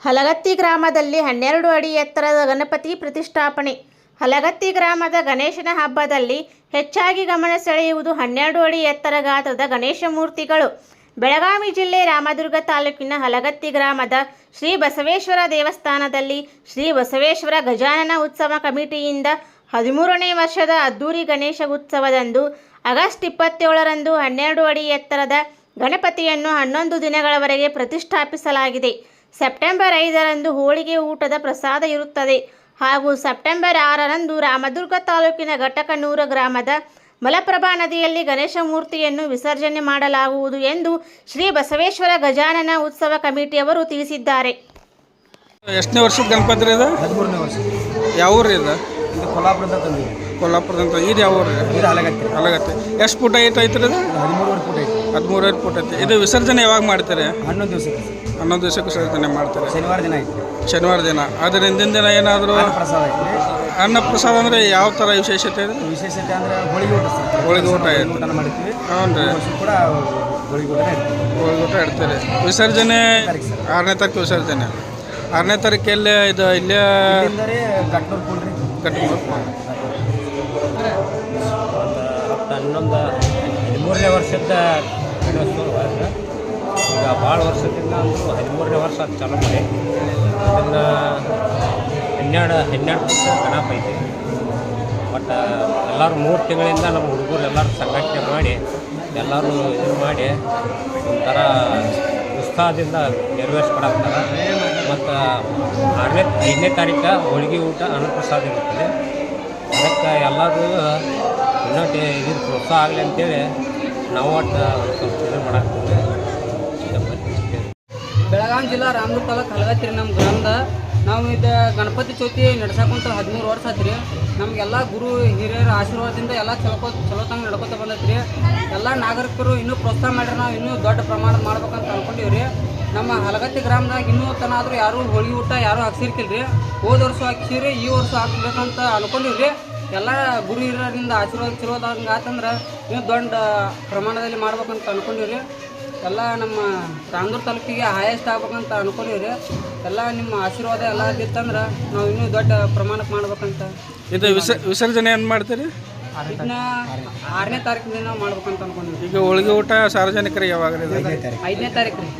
ಹಲಗತ್ತಿ ಗ್ರಾಮದಲ್ಲಿ 12 ಅಡಿ ಎತ್ತರದ ಗಣಪತಿ ಪ್ರತಿಷ್ಠಾಪನೆ. ಹಲಗತ್ತಿ ಗ್ರಾಮದ ಗಣೇಶನ ಹಬ್ಬದಲ್ಲಿ ಹೆಚ್ಚಾಗಿ ಗಮನ ಸೆಳೆಯುವುದು 12 ಅಡಿ ಎತ್ತರ ಗಾತ್ರದ ಗಣೇಶ ಮೂರ್ತಿಗಳು. ಬೆಳಗಾವಿ ಜಿಲ್ಲೆ ರಾಮದುರ್ಗ ತಾಲೂಕಿನ ಹಲಗತ್ತಿ ಗ್ರಾಮದ ಶ್ರೀ ಬಸವೇಶ್ವರ ದೇವಸ್ಥಾನದಲ್ಲಿ ಶ್ರೀ ಬಸವೇಶ್ವರ ಗಜಾನನ ಉತ್ಸವ ಕಮಿಟಿಯಿಂದ 13ನೇ ವರ್ಷದ ಅದ್ದೂರಿ ಗಣೇಶ ಉತ್ಸವದಂದು ಆಗಸ್ಟ್ 27ರಂದು 12 ಅಡಿ ಎತ್ತರದ ಗಣಪತಿಯನ್ನು 11 ದಿನಗಳವರೆಗೆ ಪ್ರತಿಷ್ಠಾಪಿಸಲಾಗಿದೆ. ಸೆಪ್ಟೆಂಬರ್ 5ರಂದು ಹೋಳಿಗೆ ಊಟದ ಪ್ರಸಾದ ಇರುತ್ತದೆ ಹಾಗೂ ಸೆಪ್ಟೆಂಬರ್ 6ರಂದು ರಾಮದುರ್ಗ ತಾಲೂಕಿನ ಘಟಕನೂರ ಗ್ರಾಮದ ಮಲಪ್ರಭಾ ನದಿಯಲ್ಲಿ ಗಣೇಶ ಮೂರ್ತಿಯನ್ನು ವಿಸರ್ಜನೆ ಮಾಡಲಾಗುವುದು ಎಂದು ಶ್ರೀ ಬಸವೇಶ್ವರ ಗಜಾನನ ಉತ್ಸವ ಕಮಿಟಿಯವರು ತಿಳಿಸಿದ್ದಾರೆ. ಎಷ್ಟನೇ ವರ್ಷದ ಗಣಪತಿ ಇದು? 13ನೇ ವರ್ಷ. ಯಾವ ಊರು ಇದು? ಕೊಲ್ಲಾಪುರದಿಂದ ತಂದಿವಿ. ಕೊಲ್ಲಾಪುರದಂತ. ಇದು ಯಾವ ಊರು? ಇದು ಹಲಗತ್ತಿ. ಹಲಗತ್ತಿ. ಎಷ್ಟು ಫುಟ್ ಐತೆ ಇದು? 13 ಫುಟ್ ಐತಿ. 13 ಫುಟ್ ಐತೆ. ಇದು ವಿಸರ್ಜನೆ ಯಾವಾಗ ಮಾಡ್ತಾರೆ? 11 ದಿವಸಕ್ಕೆ. 11 ದಿವಸಕ್ಕೆ ವಿಸರ್ಜನೆ ಮಾಡ್ತಾರೆ. ಶನಿವಾರ ದಿನ ಐತಿ. ಶನಿವಾರ ದಿನ. ಅದರ ಹಿಂದಿನ ದಿನ ಏನಾದರೂ ಪ್ರಸಾದ ಐತಿ. ಅನ್ನ ಪ್ರಸಾದ ಅಂದರೆ ಯಾವ ಥರ ವಿಶೇಷತೆ ಇದೆ? ವಿಶೇಷತೆ ಅಂದರೆ ಹೋಳಿಗೆ ಊಟ ಸರ್. ಹೋಳಿಗೆ ಊಟ ಊಟನ ಮಾಡ್ತೀವಿ. ಹ್ಞೂ ರೀ. ಕೂಡ ಹೋಳಿಗೆ ಊಟ ಇರ್ತೀವಿ. ಹೋಳಿಗೆ ಊಟ ಇಡ್ತೀರಿ. ವಿಸರ್ಜನೆ 6ನೇ ತಾರೀಕು ವಿಸರ್ಜನೆ. 6ನೇ ತಾರೀಕಲ್ಲಿ ಇದು ಇಲ್ಲೇ ಕಟ್ನೂರು ಕೂಡ್ರಿ. ಕಟ್ನೂರು. 13ನೇ ವರ್ಷದ ಗಣೇಶೋತ್ಸವ. ಈಗ ಭಾಳ ವರ್ಷದಿಂದ ಅಂದರೂ 13ನೇ ವರ್ಷ ಅದು ಚಾಲೂ ಮಾಡಿ ಅದನ್ನು 12 ವರ್ಷ ಗಣಪ ಐತಿ. ಬಟ್ ಎಲ್ಲರೂ 3 ತಿಂಗಳಿಂದ ನಮ್ಮ ಹುಡುಗರು ಎಲ್ಲರೂ ಸಂಘಟನೆ ಮಾಡಿ ಎಲ್ಲರೂ ಇದು ಮಾಡಿ ಒಂಥರ ಉತ್ಸಾಹದಿಂದ ನೆರವೇರಿಸ್ಕೊಡಾಕ್ತಾರೆ. ಮತ್ತು 5ನೇ ತಾರೀಕು ಹೋಳಿಗೆ ಊಟ ಅನ್ನಪ್ರಸಾದ ಇರುತ್ತದೆ. ಅದಕ್ಕೆ ಎಲ್ಲರೂ ಇನ್ನೊಟ್ಟು ಇದು ಪ್ರೋತ್ಸಾಹ ಆಗಲಿ ಅಂತೇಳಿ ನಾವು ಒಟ್ಟು ಸ್ವಲ್ಪ ಇದು ಮಾಡಾಕ್ತೀವಿ. ಬೆಳಗಾವಿ ಜಿಲ್ಲಾ ರಾಮದುರ್ಗ ತಾಲೂಕು ಹಲಗತ್ತಿ ನಮ್ಮ ಗ್ರಾಮದ ನಾವು ಇದು ಗಣಪತಿ ಚೌತಿ ನಡ್ಸಕೊಂತ 13 ವರ್ಷ ಆಯ್ತು ರೀ. ನಮಗೆಲ್ಲ ಗುರು ಹಿರಿಯರ ಆಶೀರ್ವಾದದಿಂದ ಎಲ್ಲ ಚಲೋತಂಗೆ ನಡ್ಕೊತ ಬಂದೈತೆ ರೀ. ಎಲ್ಲ ನಾಗರಿಕರು ಇನ್ನೂ ಪ್ರೋತ್ಸಾಹ ಮಾಡ್ರಿ, ನಾವು ಇನ್ನೂ ದೊಡ್ಡ ಪ್ರಮಾಣದ ಮಾಡ್ಬೇಕಂತ ಅಂದ್ಕೊಂಡೀವಿ ರೀ. ನಮ್ಮ ಹಲಗತ್ತಿ ಗ್ರಾಮದಾಗ ಇನ್ನೂ ತನಾದರೂ ಯಾರೂ ಹೋಳಿಗೆ ಊಟ ಯಾರೂ ಹಾಕ್ಸಿರ್ಕಿಲ್ಲ ರೀ. ಹೋದ ವರ್ಷ ಹಾಕ್ಸಿರಿ, ಈ ವರ್ಷ ಹಾಕ್ಬೇಕಂತ ಅಂದ್ಕೊಂಡೀವಿ ರೀ. ಎಲ್ಲ ಗುರು ಹಿರಿಯರಿಂದ ಆಶೀರ್ವಾದ ಹಂಗೆ ಆತಂದ್ರೆ ಇನ್ನೂ ದೊಡ್ಡ ಪ್ರಮಾಣದಲ್ಲಿ ಮಾಡ್ಬೇಕಂತ ಅಂದ್ಕೊಂಡೀವಿ ರೀ. ಎಲ್ಲ ನಮ್ಮ ರಾಮದುರ್ಗ ತಾಲೂಕಿಗೆ ಹೈಯೆಸ್ಟ್ ಆಗ್ಬೇಕಂತ ಅಂದ್ಕೊಂಡೀವಿ ರೀ. ಎಲ್ಲ ನಿಮ್ಮ ಆಶೀರ್ವಾದ ಎಲ್ಲ ಇತ್ತಂದ್ರೆ ನಾವು ಇನ್ನೂ ದೊಡ್ಡ ಪ್ರಮಾಣಕ್ಕೆ ಮಾಡ್ಬೇಕಂತ. ಇದು ವಿಸರ್ಜನೆ ಏನು ಮಾಡ್ತೀರಿ? ಇದನ್ನ 6ನೇ ತಾರೀಕು ದಿನ ಮಾಡ್ಬೇಕಂತ ಅಂದ್ಕೊಂಡ್ವಿ. ಈಗ ಹೋಳಿಗೆ ಊಟ ಸಾರ್ವಜನಿಕರಿಗೆ ಯಾವಾಗ? 5ನೇ ತಾರೀಕು ರೀ.